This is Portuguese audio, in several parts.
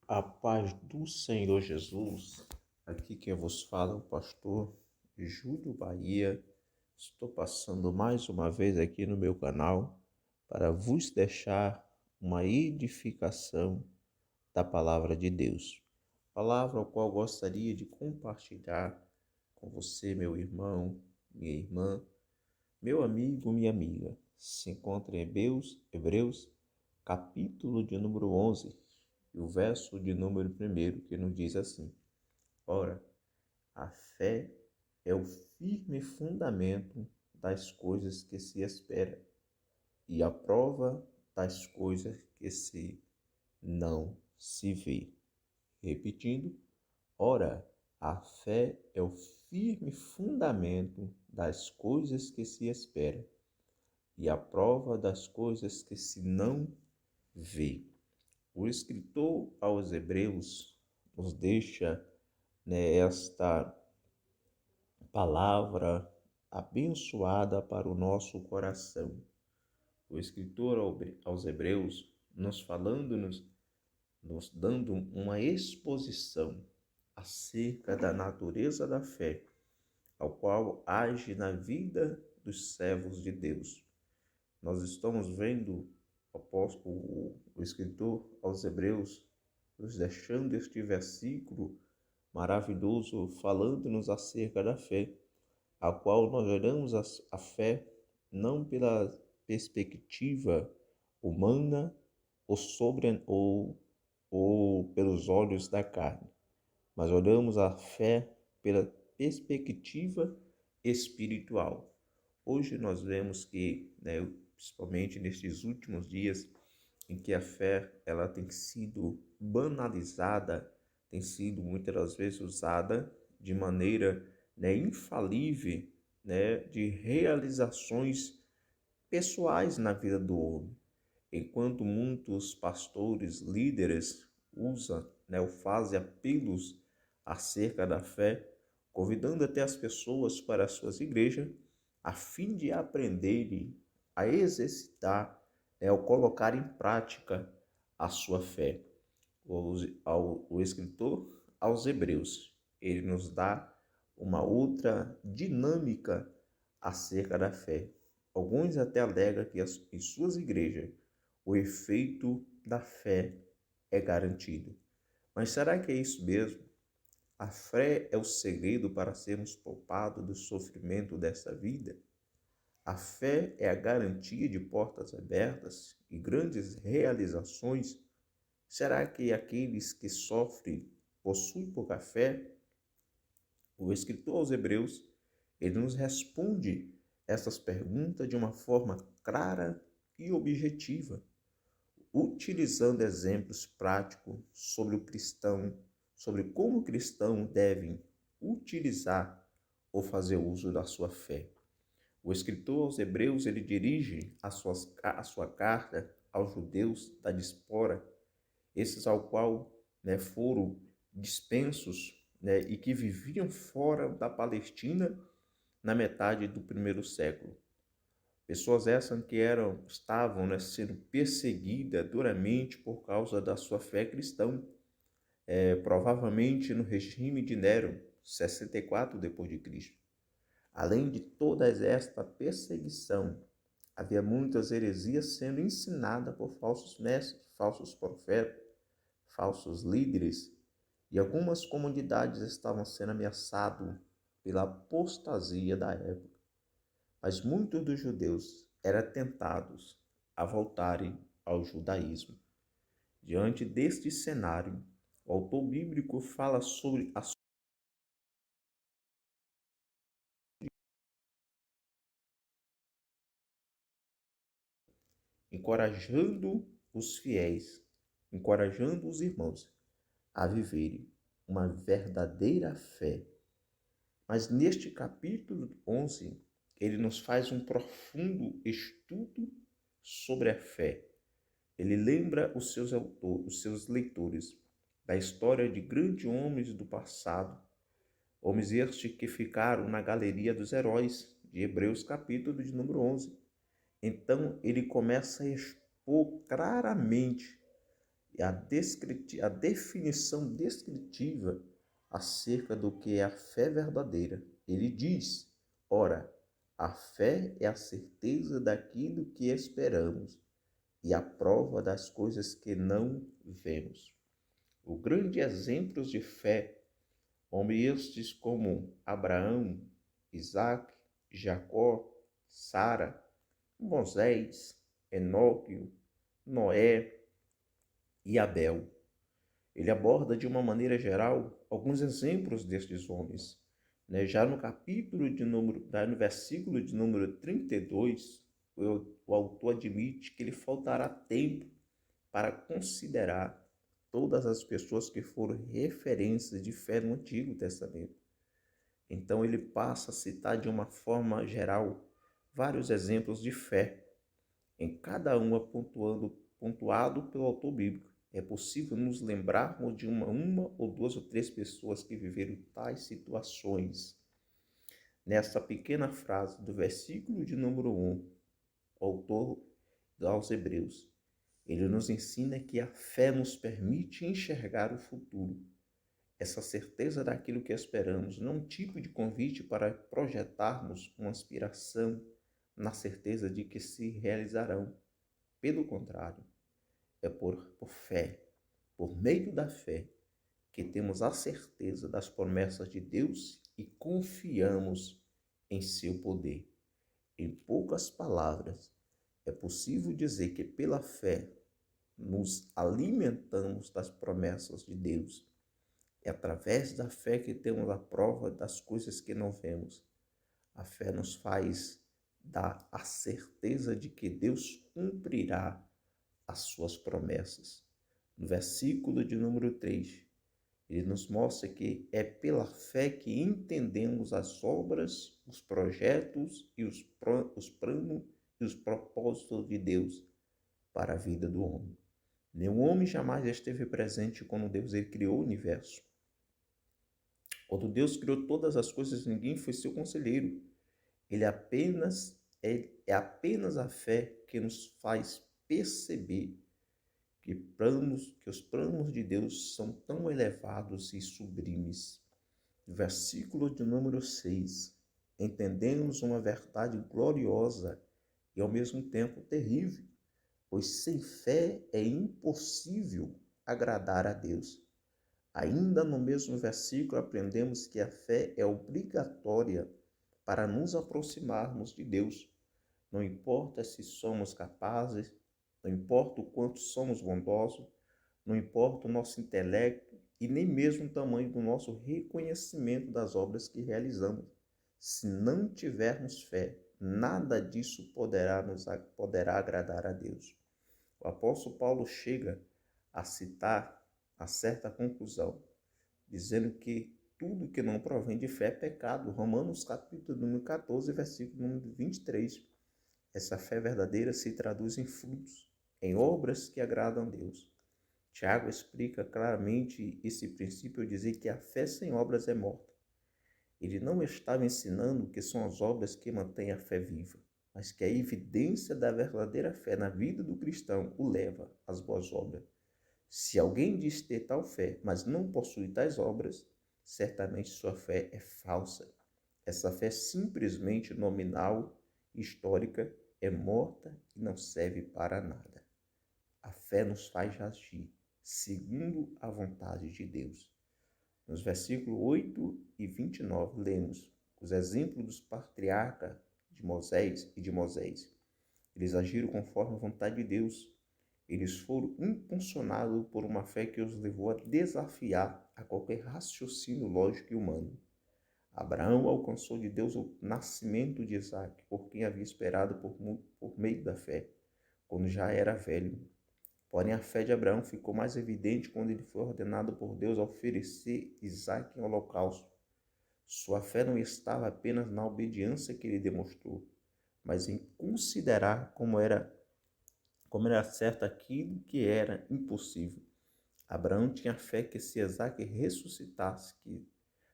A paz do Senhor Jesus. Aqui quem vos fala é o pastor Júlio Bahia. Estou passando mais uma vez aqui no meu canal para vos deixar uma edificação da palavra de Deus. Palavra a qual gostaria de compartilhar com você, meu irmão, minha irmã, meu amigo, minha amiga. Se encontra em Hebreus, capítulo de número 11. E o verso de número 1 que nos diz assim: Ora, a fé é o firme fundamento das coisas que se espera e a prova das coisas que não se vê. Repetindo, ora, a fé é o firme fundamento das coisas que se espera e a prova das coisas que se não vê. O escritor aos Hebreus nos deixa, esta palavra abençoada para o nosso coração. O escritor aos Hebreus nos dando uma exposição acerca da natureza da fé, ao qual age na vida dos servos de Deus. Nós estamos vendo o escritor aos Hebreus nos deixando este versículo maravilhoso falando-nos acerca da fé, a qual nós olhamos a fé não pela perspectiva humana ou pelos olhos da carne, mas olhamos a fé pela perspectiva espiritual. Hoje nós vemos que, principalmente nestes últimos dias, em que a fé ela tem sido banalizada, tem sido muitas das vezes usada de maneira infalível, de realizações pessoais na vida do homem. Enquanto muitos pastores, líderes usam, ou fazem apelos acerca da fé, convidando até as pessoas para as suas igrejas, a fim de aprenderem a exercitar, ao colocar em prática a sua fé. O escritor aos Hebreus, ele nos dá uma outra dinâmica acerca da fé. Alguns até alegam que em suas igrejas o efeito da fé é garantido. Mas será que é isso mesmo? A fé é o segredo para sermos poupados do sofrimento desta vida? A fé é a garantia de portas abertas e grandes realizações? Será que aqueles que sofrem possuem pouca fé? O escritor aos Hebreus, ele nos responde essas perguntas de uma forma clara e objetiva, utilizando exemplos práticos sobre como o cristão deve utilizar ou fazer uso da sua fé. O escritor aos Hebreus, ele dirige a sua carta aos judeus da diáspora, esses ao qual foram dispensos e que viviam fora da Palestina na metade do primeiro século. Pessoas essas que estavam sendo perseguidas duramente por causa da sua fé cristã, provavelmente no regime de Nero, 64 d.C. Além de toda esta perseguição, havia muitas heresias sendo ensinadas por falsos mestres, falsos profetas, falsos líderes, e algumas comunidades estavam sendo ameaçadas pela apostasia da época. Mas muitos dos judeus eram tentados a voltarem ao judaísmo. Diante deste cenário, o autor bíblico fala sobre a encorajando os fiéis, encorajando os irmãos a viverem uma verdadeira fé. Mas neste capítulo 11, ele nos faz um profundo estudo sobre a fé. Ele lembra os seus leitores da história de grandes homens do passado, homens estes que ficaram na galeria dos heróis de Hebreus capítulo de número 11. Então ele começa a expor claramente e a definição descritiva acerca do que é a fé verdadeira. Ele diz: ora, a fé é a certeza daquilo que esperamos e a prova das coisas que não vemos. O grande exemplos de fé, homens estes como Abraão, Isaac, Jacó, Sara, Moisés, Enoque, Noé e Abel. Ele aborda de uma maneira geral alguns exemplos destes homens. Já no no versículo de número 32, o autor admite que lhe faltará tempo para considerar todas as pessoas que foram referências de fé no Antigo Testamento. Então ele passa a citar de uma forma geral vários exemplos de fé, em cada uma pontuado pelo autor bíblico. É possível nos lembrarmos de uma ou duas ou três pessoas que viveram tais situações. Nessa pequena frase do versículo de número 1, o autor aos Hebreus, ele nos ensina que a fé nos permite enxergar o futuro. Essa certeza daquilo que esperamos não é um tipo de convite para projetarmos uma aspiração na certeza de que se realizarão. Pelo contrário, é por fé, por meio da fé, que temos a certeza das promessas de Deus e confiamos em seu poder. Em poucas palavras, é possível dizer que pela fé nos alimentamos das promessas de Deus. É através da fé que temos a prova das coisas que não vemos. A fé nos faz dar a certeza de que Deus cumprirá as suas promessas. No versículo de número 3, ele nos mostra que é pela fé que entendemos as obras, os projetos e os planos e os propósitos de Deus para a vida do homem. Nenhum homem jamais esteve presente quando Deus criou o universo. Quando Deus criou todas as coisas, ninguém foi seu conselheiro. É apenas a fé que nos faz perceber que os planos de Deus são tão elevados e sublimes. Versículo de número 6. Entendemos uma verdade gloriosa e ao mesmo tempo terrível, pois sem fé é impossível agradar a Deus. Ainda no mesmo versículo aprendemos que a fé é obrigatória para nos aproximarmos de Deus. Não importa se somos capazes, não importa o quanto somos bondosos, não importa o nosso intelecto e nem mesmo o tamanho do nosso reconhecimento das obras que realizamos. Se não tivermos fé, nada disso poderá agradar a Deus. O apóstolo Paulo chega a citar a certa conclusão, dizendo que tudo que não provém de fé é pecado. Romanos capítulo número 14, versículo número 23. Essa fé verdadeira se traduz em frutos, em obras que agradam a Deus. Tiago explica claramente esse princípio ao dizer que a fé sem obras é morta. Ele não estava ensinando que são as obras que mantêm a fé viva, mas que a evidência da verdadeira fé na vida do cristão o leva às boas obras. Se alguém diz ter tal fé, mas não possui tais obras, certamente sua fé é falsa. Essa fé simplesmente nominal, histórica, é morta e não serve para nada. A fé nos faz agir segundo a vontade de Deus. Nos versículos 8 e 29, lemos os exemplos dos patriarcas de Moisés e de Moisés. Eles agiram conforme a vontade de Deus. Eles foram impulsionados por uma fé que os levou a desafiar a qualquer raciocínio lógico e humano. Abraão alcançou de Deus o nascimento de Isaac, por quem havia esperado por meio da fé, quando já era velho. Porém, a fé de Abraão ficou mais evidente quando ele foi ordenado por Deus a oferecer Isaac em holocausto. Sua fé não estava apenas na obediência que ele demonstrou, mas em considerar como era certo aquilo que era impossível. Abraão tinha fé que se Isaac ressuscitasse,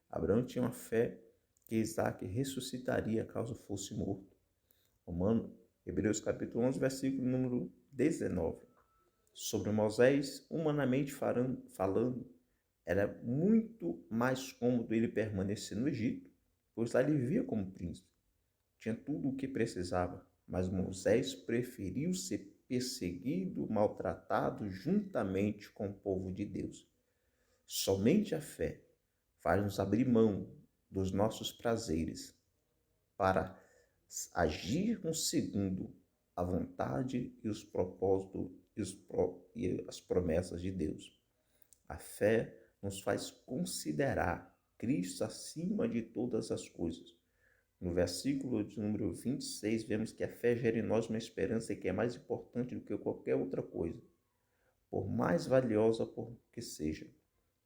Abraão tinha uma fé que Isaac ressuscitaria caso fosse morto. Hebreus capítulo 11, versículo número 19. Sobre Moisés, humanamente falando, era muito mais cômodo ele permanecer no Egito, pois lá ele vivia como príncipe. Tinha tudo o que precisava, mas Moisés preferiu ser perseguido, maltratado juntamente com o povo de Deus. Somente a fé faz-nos abrir mão dos nossos prazeres para agirmos segundo a vontade e os propósitos e as promessas de Deus. A fé nos faz considerar Cristo acima de todas as coisas. No versículo de número 26, vemos que a fé gera em nós uma esperança que é mais importante do que qualquer outra coisa, por mais valiosa que seja.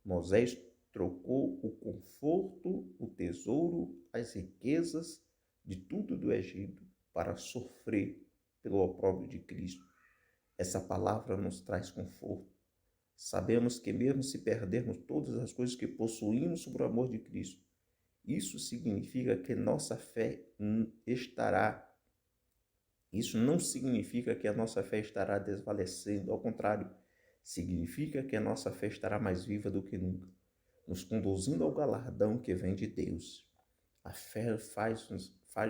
Moisés trocou o conforto, o tesouro, as riquezas de tudo do Egito para sofrer pelo opróbrio de Cristo. Essa palavra nos traz conforto. Sabemos que mesmo se perdermos todas as coisas que possuímos por amor de Cristo, isso significa que nossa fé estará. Isso não significa que a nossa fé estará desvalecendo, ao contrário, significa que a nossa fé estará mais viva do que nunca, nos conduzindo ao galardão que vem de Deus. A fé faz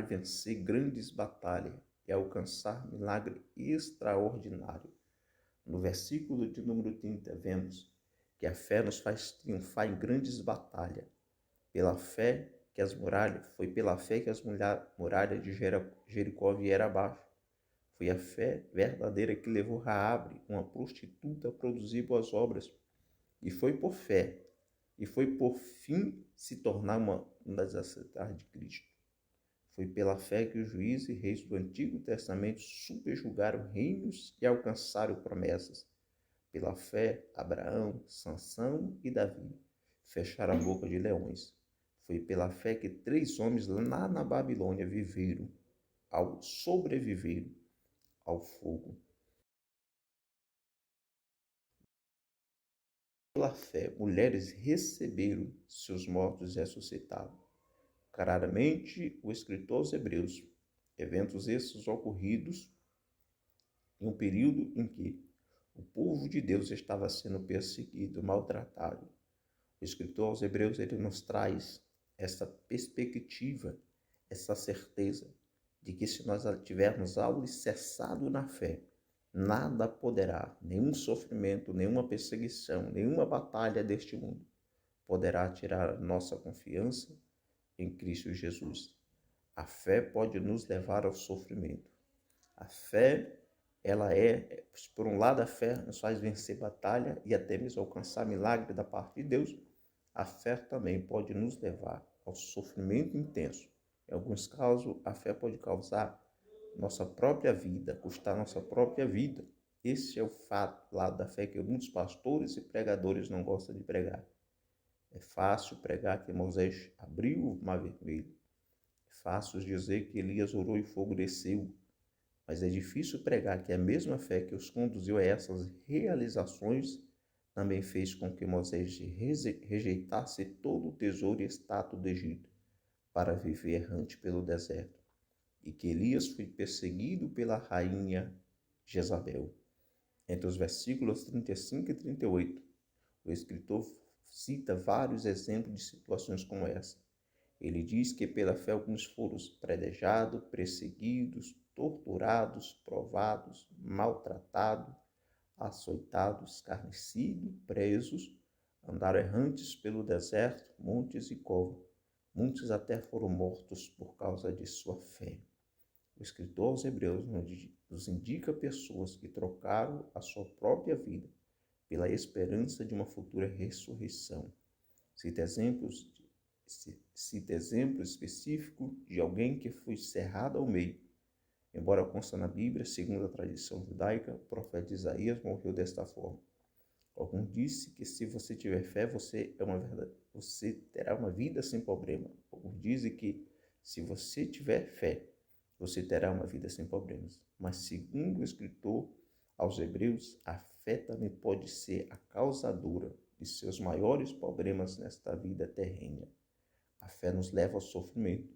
vencer grandes batalhas e alcançar milagre extraordinário. No versículo de número 30, vemos que a fé nos faz triunfar em grandes batalhas. Foi pela fé que as muralhas de Jericó vieram abaixo. Foi a fé verdadeira que levou Raabe, uma prostituta, a produzir boas obras. E foi por fé, e foi por fim se tornar uma das aceitáveis de Cristo. Foi pela fé que os juízes e reis do Antigo Testamento subjugaram reinos e alcançaram promessas. Pela fé, Abraão, Sansão e Davi fecharam a boca de leões. Foi pela fé que 3 homens lá na Babilônia sobreviveram ao fogo. Pela fé, mulheres receberam seus mortos ressuscitados. Claramente, o escritor aos Hebreus, eventos esses ocorridos em um período em que o povo de Deus estava sendo perseguido, maltratado. O escritor aos Hebreus, ele nos traz essa perspectiva, essa certeza de que se nós tivermos alicerçado na fé, nada poderá, nenhum sofrimento, nenhuma perseguição, nenhuma batalha deste mundo poderá tirar a nossa confiança em Cristo Jesus. A fé pode nos levar ao sofrimento. A fé, por um lado, a fé nos faz vencer batalha e até mesmo alcançar milagre da parte de Deus. A fé também pode nos levar ao sofrimento intenso. Em alguns casos, a fé pode causar nossa própria vida, custar nossa própria vida. Esse é o lado da fé que muitos pastores e pregadores não gostam de pregar. É fácil pregar que Moisés abriu o mar vermelho. É fácil dizer que Elias orou e fogo desceu. Mas é difícil pregar que a mesma fé que os conduziu a essas realizações também fez com que Moisés rejeitasse todo o tesouro e status do Egito para viver errante pelo deserto, e que Elias foi perseguido pela rainha Jezabel. Entre os versículos 35 e 38, o escritor cita vários exemplos de situações como essa. Ele diz que pela fé alguns foram predejados, perseguidos, torturados, provados, maltratados, açoitados, escarnecidos, presos, andaram errantes pelo deserto, montes e covas. Muitos até foram mortos por causa de sua fé. O escritor aos Hebreus nos indica pessoas que trocaram a sua própria vida pela esperança de uma futura ressurreição. Cita exemplos específicos de alguém que foi cerrado ao meio. Embora consta na Bíblia, segundo a tradição judaica, o profeta Isaías morreu desta forma. Alguns dizem que se você tiver fé, você terá uma vida sem problema. Alguns dizem que se você tiver fé, você terá uma vida sem problemas. Mas segundo o escritor aos Hebreus, a fé também pode ser a causadora de seus maiores problemas nesta vida terrena. A fé nos leva ao sofrimento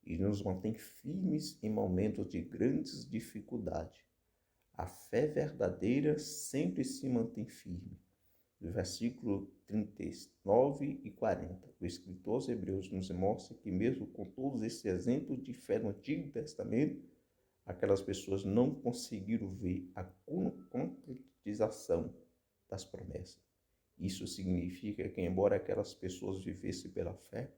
e nos mantém firmes em momentos de grandes dificuldades. A fé verdadeira sempre se mantém firme. No versículo 39 e 40, o escritor aos Hebreus nos mostra que mesmo com todos esses exemplos de fé no Antigo Testamento, aquelas pessoas não conseguiram ver a concretização das promessas. Isso significa que, embora aquelas pessoas vivessem pela fé,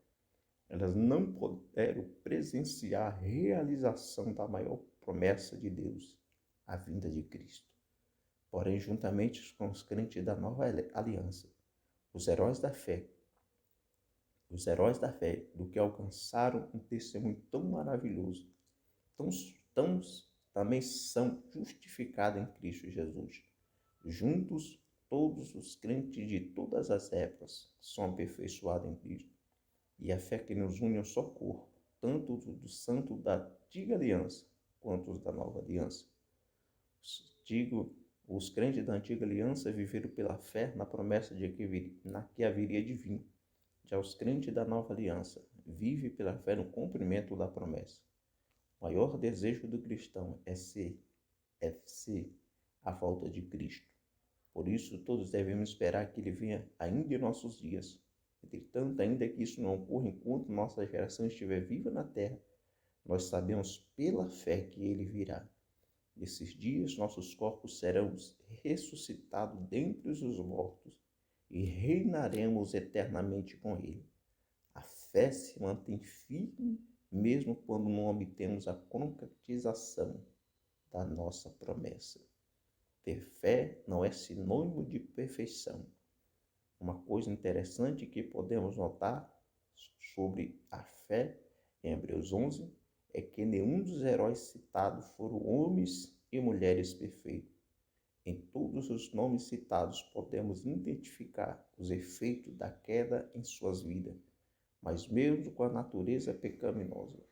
elas não puderam presenciar a realização da maior promessa de Deus, a vinda de Cristo. Porém, juntamente com os crentes da nova aliança, os heróis da fé do que alcançaram um testemunho tão maravilhoso, tão também são justificados em Cristo Jesus. Juntos, todos os crentes de todas as épocas são aperfeiçoados em Cristo. E a fé que nos une é um só corpo, tanto do santo da antiga aliança quanto os da nova aliança. Os crentes da antiga aliança viveram pela fé na promessa de que haveria de vir. Já os crentes da nova aliança vivem pela fé no cumprimento da promessa. O maior desejo do cristão é ser a volta de Cristo. Por isso, todos devemos esperar que ele venha ainda em nossos dias. Entretanto, ainda que isso não ocorra enquanto nossa geração estiver viva na terra, nós sabemos pela fé que ele virá. Nesses dias, nossos corpos serão ressuscitados dentre os mortos e reinaremos eternamente com ele. A fé se mantém firme mesmo quando não obtemos a concretização da nossa promessa. Ter fé não é sinônimo de perfeição. Uma coisa interessante que podemos notar sobre a fé em Hebreus 11 é que nenhum dos heróis citados foram homens e mulheres perfeitos. Em todos os nomes citados podemos identificar os efeitos da queda em suas vidas, mas mesmo com a natureza pecaminosa,